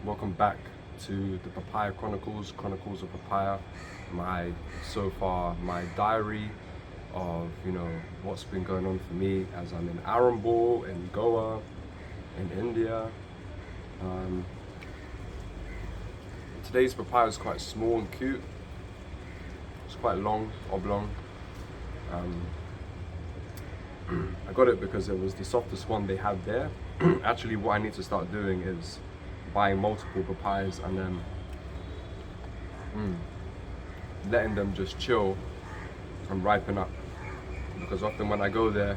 welcome back to the Papaya Chronicles of Papaya. My diary of what's been going on for me as I'm in Arambol, in Goa, in India. Today's papaya is quite small and cute. It's quite long, oblong. I got it because it was the softest one they had there. Actually, what I need to start doing is buying multiple papayas and then letting them just chill and ripen up. Because often when I go there,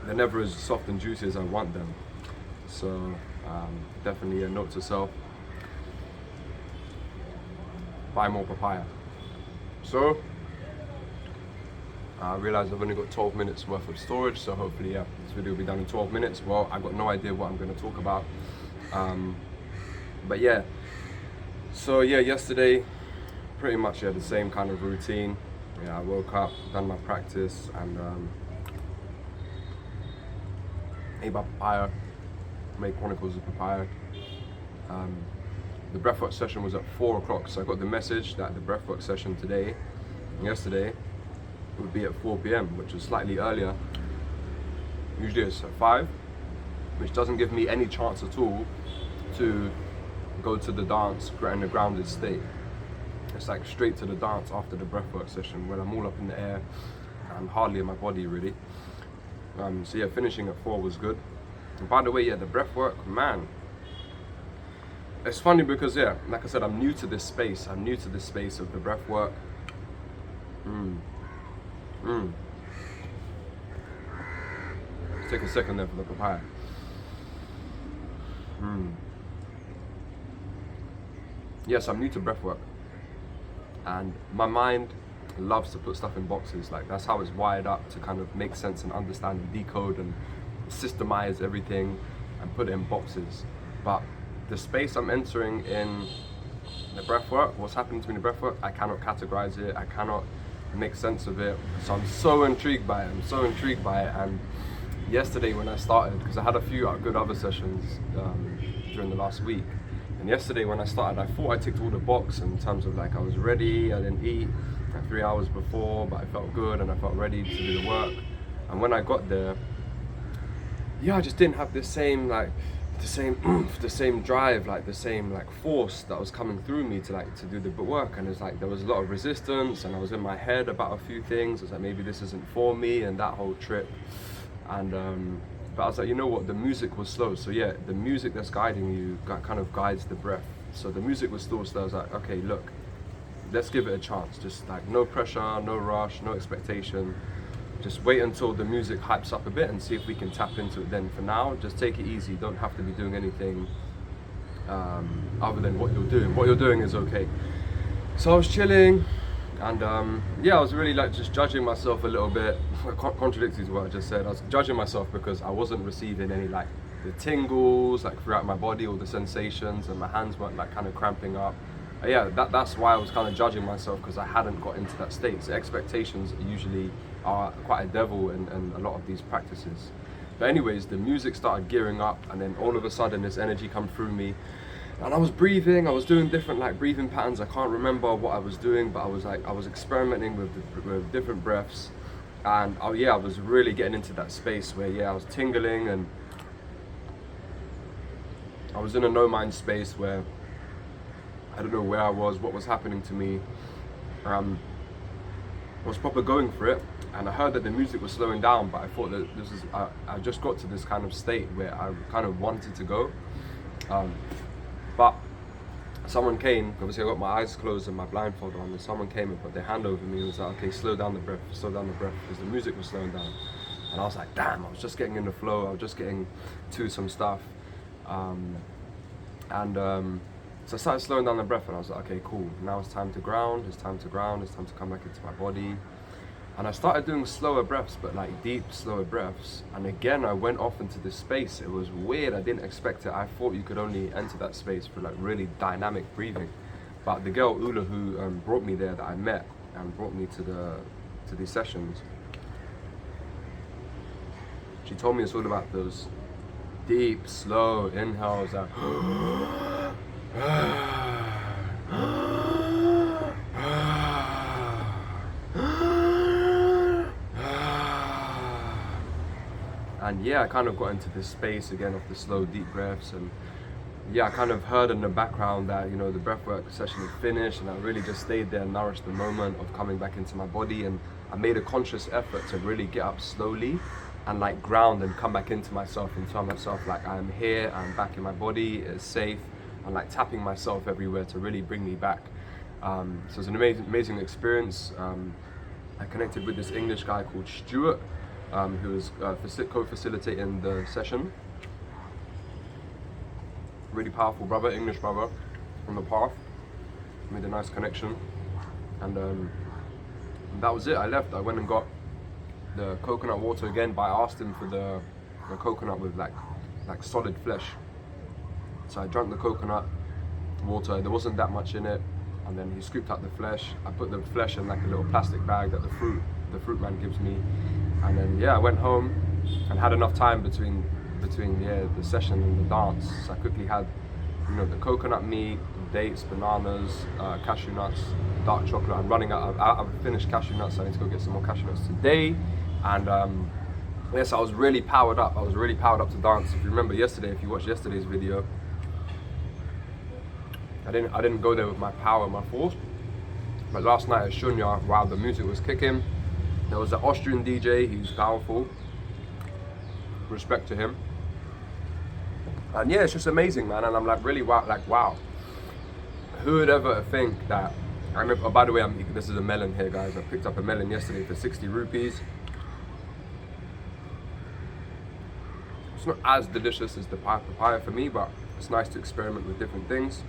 they're never as soft and juicy as I want them. So definitely a note to self: buy more papaya. So I realized I've only got 12 minutes worth of storage, so hopefully this video will be done in 12 minutes. Well, I've got no idea what I'm going to talk about. But yeah, so yeah, yesterday pretty much the same kind of routine. Yeah, I woke up, done my practice, and ate my papaya, made chronicles of papaya. The breathwork session was at 4 o'clock, so I got the message that the breathwork session yesterday would be at 4 p.m, which was slightly earlier. Usually it's at 5, which doesn't give me any chance at all to go to the dance in a grounded state. It's like straight to the dance after the breathwork session, where I'm all up in the air and hardly in my body really. So yeah, finishing at 4 was good. And by the way, the breathwork, man, it's funny because like I said, I'm new to this space. I'm new to this space of the breathwork. Let's take a second there for the papaya. Yes, I'm new to breathwork, and my mind loves to put stuff in boxes. Like, that's how it's wired up, to kind of make sense and understand and decode and systemize everything and put it in boxes. But the space I'm entering in the breathwork, what's happening to me in the breathwork, I cannot categorize it, I cannot make sense of it. So I'm so intrigued by it. And yesterday when I started, because I had a few good other sessions during the last week, and yesterday when I started, I thought I ticked all the boxes in terms of, like, I was ready, I didn't eat like 3 hours before, but I felt good and I felt ready to do the work. And when I got there, I just didn't have the same drive, like the same force that was coming through me to do the work. And it's like there was a lot of resistance, and I was in my head about a few things. I was like, maybe this isn't for me, and that whole trip. And but I was like, you know what, the music was slow. So yeah, the music that's guiding you kind of guides the breath. So the music was still slow. I was like, okay, look, let's give it a chance. Just like no pressure, no rush, no expectation. Just wait until the music hypes up a bit and see if we can tap into it then. For now, just take it easy. Don't have to be doing anything other than what you're doing. What you're doing is okay. So I was chilling, and I was really just judging myself a little bit. Contradictory to what I just said. I was judging myself because I wasn't receiving any the tingles throughout my body, or the sensations, and my hands weren't kind of cramping up. That's why I was kind of judging myself, because I hadn't got into that state. So expectations usually are quite a devil in a lot of these practices. But anyways, the music started gearing up, and then all of a sudden this energy come through me, and I was breathing. I was doing different breathing patterns. I can't remember what I was doing, but I was experimenting with different breaths, and I was really getting into that space where I was tingling, and I was in a no mind space where I don't know where I was, what was happening to me. I was proper going for it, and I heard that the music was slowing down, but I thought that I just got to this kind of state where I kind of wanted to go. But someone came, obviously I got my eyes closed and my blindfold on, and someone came and put their hand over me and was like, okay, slow down the breath, because the music was slowing down. And I was like, damn, I was just getting in the flow, I was just getting to some stuff. So I started slowing down the breath, and I was like, okay, cool, now it's time to ground, it's time to come back into my body. And I started doing slower breaths, but deep, slower breaths. And again, I went off into this space. It was weird, I didn't expect it. I thought you could only enter that space for really dynamic breathing. But the girl, Ula, who brought me there, that I met and brought me to these sessions, she told me it's all about those deep, slow inhales, And yeah, I kind of got into this space again of the slow, deep breaths. And yeah, I kind of heard in the background that, you know, the breathwork session had finished, and I really just stayed there and nourished the moment of coming back into my body. And I made a conscious effort to really get up slowly and like ground and come back into myself and tell myself like I'm here, I'm back in my body, it's safe, and like tapping myself everywhere to really bring me back. So it's an amazing experience. I connected with this English guy called Stuart, who was co-facilitating the session. Really powerful brother, English brother from the path. Made a nice connection, and that was it. I left. I went and got the coconut water again, but I asked him for the coconut with like solid flesh. So I drank the coconut water. There wasn't that much in it, and then he scooped out the flesh. I put the flesh in like a little plastic bag that the fruit man gives me, and then yeah, I went home and had enough time between the session and the dance. So I quickly had, you know, the coconut meat, dates, bananas, cashew nuts, dark chocolate. I'm running out. I've finished cashew nuts, so I need to go get some more cashew nuts today. And yes, I was really powered up. I was really powered up to dance. If you remember yesterday, if you watched yesterday's video, I didn't go there with my power, my force. But last night at Shunya, while the music was kicking, there was an Austrian DJ. He's powerful. Respect to him. And yeah, it's just amazing, man. And I'm like really wow. Who would ever think that? I remember, oh, by the way, this is a melon here, guys. I picked up a melon yesterday for 60 rupees. It's not as delicious as the papaya for me, but it's nice to experiment with different things.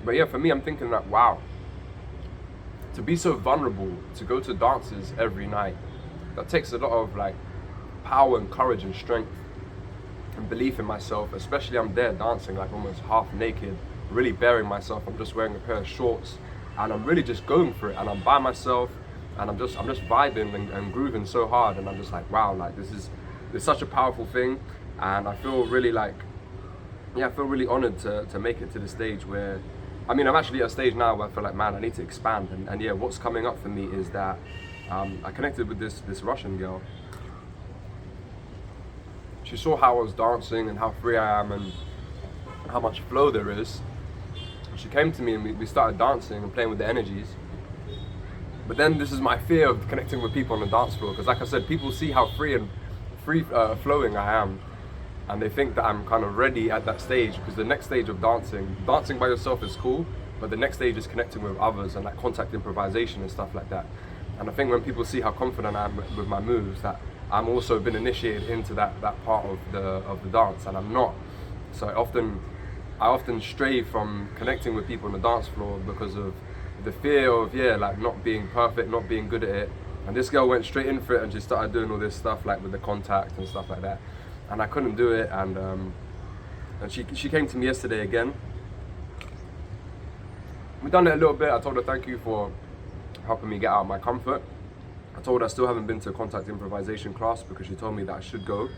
But yeah, for me, I'm thinking that, wow, to be so vulnerable, to go to dances every night, that takes a lot of like power and courage and strength and belief in myself. Especially I'm there dancing like almost half naked, really bearing myself. I'm just wearing a pair of shorts and I'm really just going for it, and I'm by myself and I'm just vibing and grooving so hard, and I'm just like, wow, like this is such a powerful thing. And I feel really like, yeah, I feel really honored to make it to the stage where, I mean, I'm actually at a stage now where I feel like, man, I need to expand. And yeah, what's coming up for me is that I connected with this Russian girl. She saw how I was dancing and how free I am and how much flow there is. She came to me and we started dancing and playing with the energies. But then this is my fear of connecting with people on the dance floor, because like I said, people see how free flowing I am, and they think that I'm kind of ready at that stage, because the next stage of dancing by yourself is cool, but the next stage is connecting with others and like contact improvisation and stuff like that. And I think when people see how confident I am with my moves, that I'm also been initiated into that part of the dance, and I'm not. So I often stray from connecting with people on the dance floor because of the fear of, yeah, like not being perfect, not being good at it. And this girl went straight in for it and she started doing all this stuff like with the contact and stuff like that, and I couldn't do it. And she came to me yesterday again. We done it a little bit. I told her thank you for helping me get out of my comfort. I told her I still haven't been to a contact improvisation class because she told me that I should go.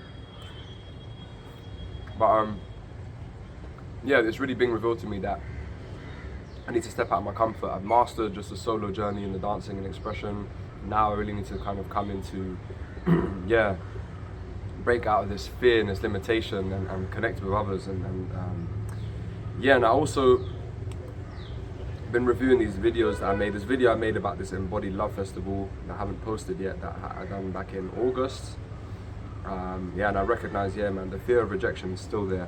But yeah, it's really being revealed to me that I need to step out of my comfort. I've mastered just a solo journey in the dancing and expression. Now I really need to kind of come into, yeah, break out of this fear and this limitation and connect with others. And yeah, and I also been reviewing these videos that I made. This video I made about this Embodied Love Festival that I haven't posted yet, that I done back in August. Yeah, and I recognize, yeah, man, the fear of rejection is still there.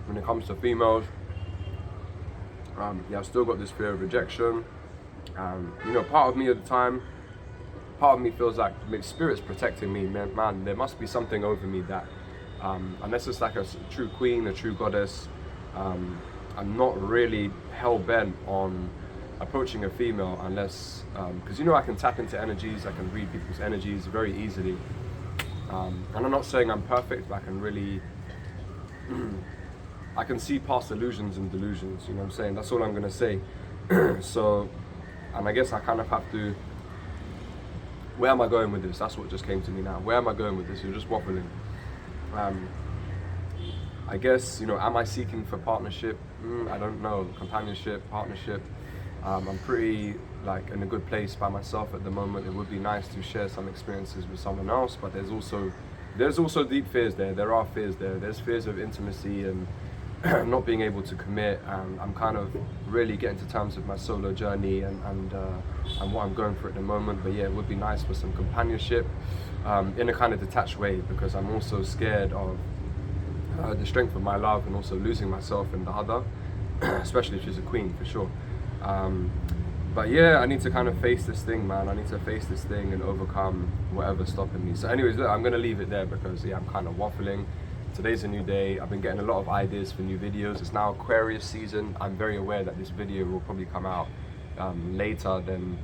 When it comes to females, yeah, I've still got this fear of rejection. You know, part of me at the time, part of me feels like spirit's protecting me, man. There must be something over me that, unless it's like a true queen, a true goddess, I'm not really hell-bent on approaching a female unless, because you know I can tap into energies, I can read people's energies very easily. And I'm not saying I'm perfect, but I can really, I can see past illusions and delusions, you know what I'm saying? That's all I'm gonna say. So, and I guess I kind of have to, where am I going with this? That's what just came to me now. Where am I going with this? You're just waffling. I guess, you know, am I seeking for partnership? I don't know, companionship, partnership. I'm pretty like in a good place by myself at the moment. It would be nice to share some experiences with someone else, but there's also deep fears there. There are fears there. There's fears of intimacy and not being able to commit, and I'm kind of really getting to terms with my solo journey and what I'm going through at the moment. But yeah, it would be nice for some companionship in a kind of detached way, because I'm also scared of the strength of my love and also losing myself in the other, especially if she's a queen, for sure. But yeah, I need to kind of face this thing, man. I need to face this thing and overcome whatever's stopping me. So anyways, look, I'm gonna leave it there because yeah, I'm kind of waffling. Today's a new day. I've been getting a lot of ideas for new videos. It's now Aquarius season. I'm very aware that this video will probably come out later than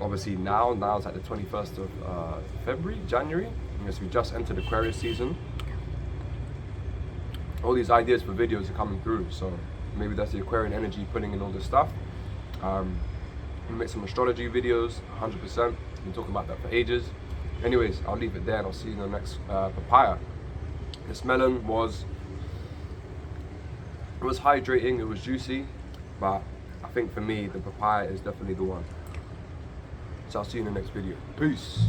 obviously now. Now it's like the 21st of February, January. Because we just entered Aquarius season. All these ideas for videos are coming through. So maybe that's the Aquarian energy putting in all this stuff. I'm gonna make some astrology videos, 100%. Been talking about that for ages. Anyways, I'll leave it there and I'll see you in the next papaya. This melon was hydrating, it was juicy, but I think for me the papaya is definitely the one. So I'll see you in the next video. Peace.